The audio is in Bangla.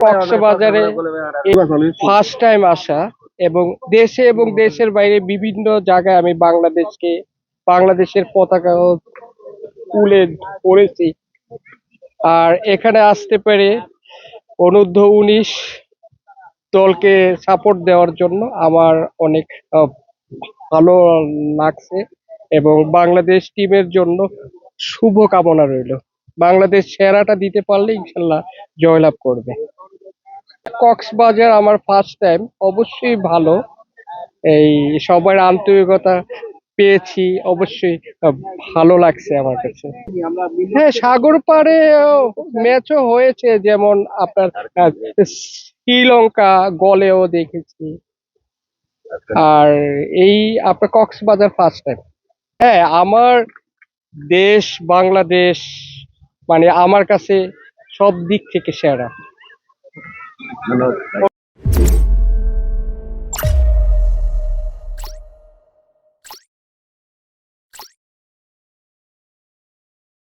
কক্সবাজারে ফার্স্ট টাইম আসা এবং দেশে এবং দেশের বাইরে বিভিন্ন জায়গায় আমি বাংলাদেশের পতাকা তুলে পড়েছি। আর এখানে আসতে পেরে অনূর্ধ্ব-19 দলকে সাপোর্ট দেওয়ার জন্য আমার অনেক ভালো লাগছে এবং বাংলাদেশ টিমের জন্য শুভ কামনা রইল। বাংলাদেশ সেরাটা দিতে পারলে ইনশাল্লাহ জয়লাভ করবে। কক্সবাজার আমার ফার্স্ট টাইম, অবশ্যই ভালো। এই সবার আন্তরিকতা পেয়েছি, অবশ্যই ভালো লাগছে আমার কাছে। হ্যাঁ, সাগর পাড়ে ম্যাচও হয়েছে, যেমন আপনার শ্রীলঙ্কা গলেও দেখেছি। আর এই আপনার কক্সবাজার ফার্স্ট টাইম। হ্যাঁ, আমার দেশ বাংলাদেশ মানে আমার কাছে সব দিক থেকে সেরা।